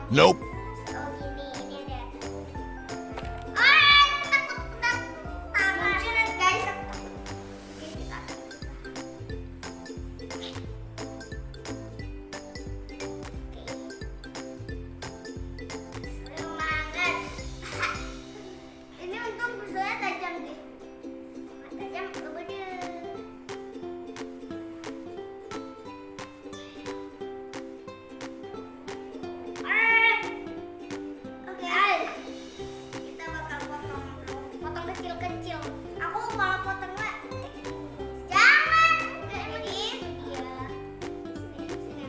Nope. Oh gini, ini ada. Ah, takut tangan guys. Oke, kita. Semangat. Ini untung busanya tajam deh. Tajam ke bodi. Oke, kita bakal potong kecil-kecil. Aku kalau potongnya jangan. Jadi dia. Sini.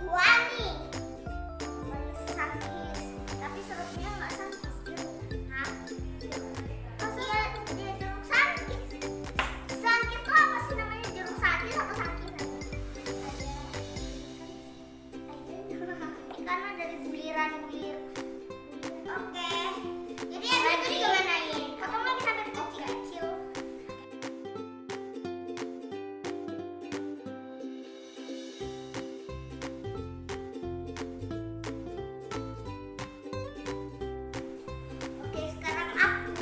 Wangi sakit, tapi serupnya nggak sakit. Hah? Iya, dia jeruk sakit. Sakit tuh apa sih namanya, jeruk sakit apa sakit? Ini karena dari bulir. Oke, jadi yang itu digimanain? Potong lagi sampai kecil-kecil. Oke, sekarang aku.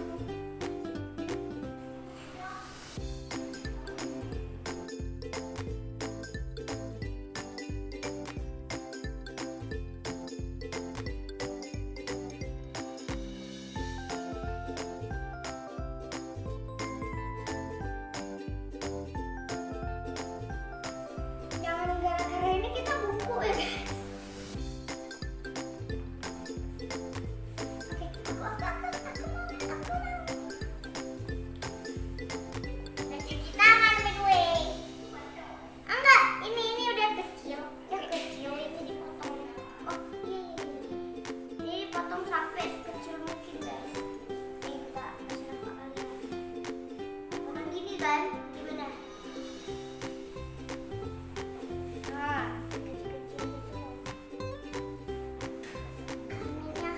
Jangan gara-gara ini kita bungkuk ya guys. Oke, aku mau. Dan cuci tangan by the way. Enggak, ini udah kecil. Yang kecil ini dipotong. Oh iya. Ini dipotong sampai sekecil mungkin guys. Ini kita kasih nama kalian. Potong gini kan? Gimana? Nah, kecil-kecil gitu. Ininya.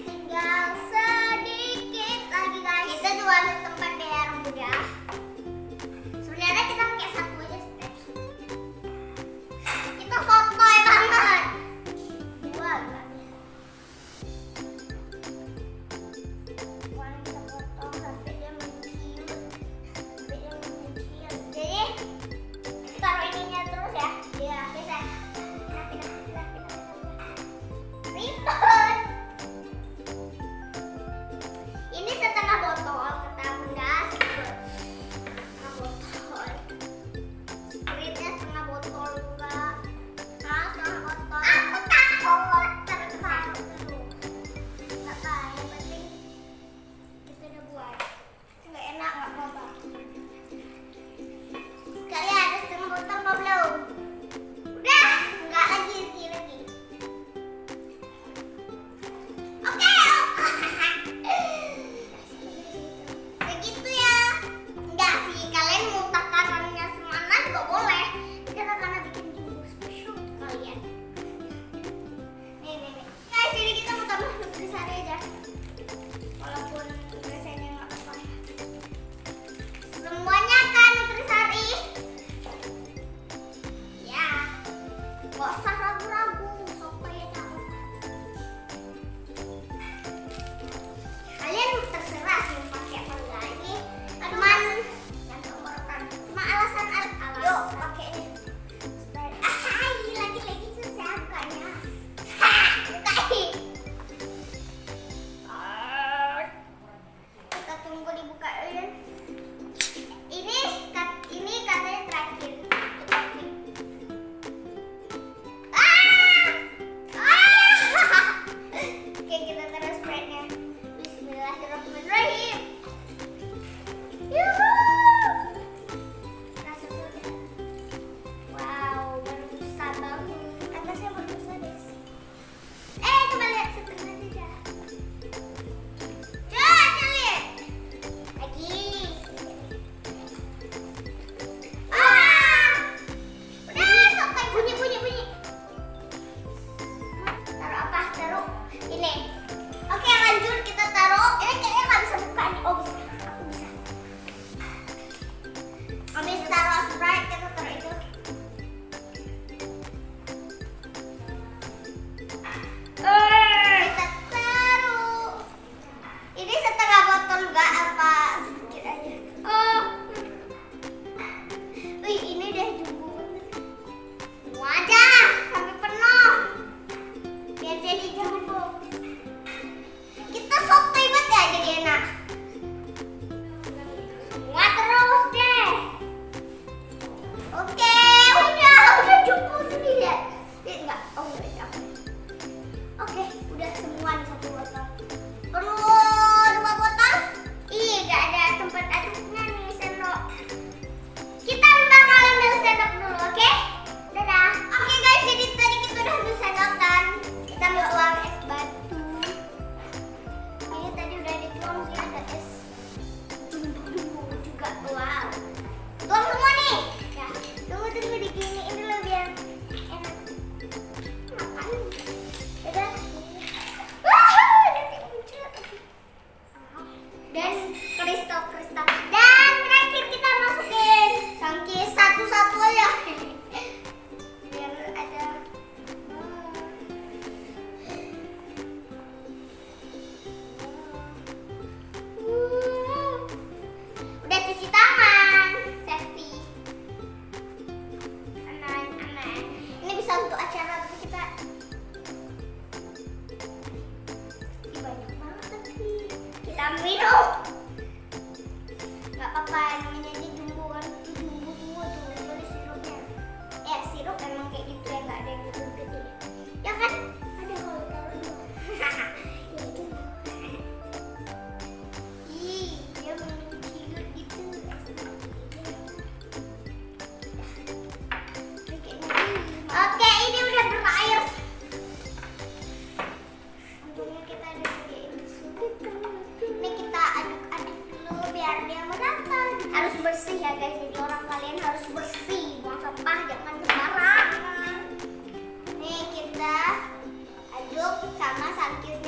Tinggal sedikit lagi guys. Kita juga ada tempat biar mudah. Sebenarnya kita pakai satu aja step. Kita sotoy banget. Dua kali. Warna kita potong sampai dia menciut. Jadi taruh ininya terus ya. Iya, bisa. Ribet. Ini setengah botol kata Bunda. Setengah botol. Spiritnya setengah botol juga. Nah, setengah botol. Aku takut. Taruh dulu. Nggak apa, yang penting kita udah buat. Nggak enak, nggak apa-apa. Kalian ada setengah botol apa belum? Udah, nggak lagi. ya guys. Jadi orang kalian harus bersih, buang sampah jangan sembarangan. Nih kita aduk sama sunkiss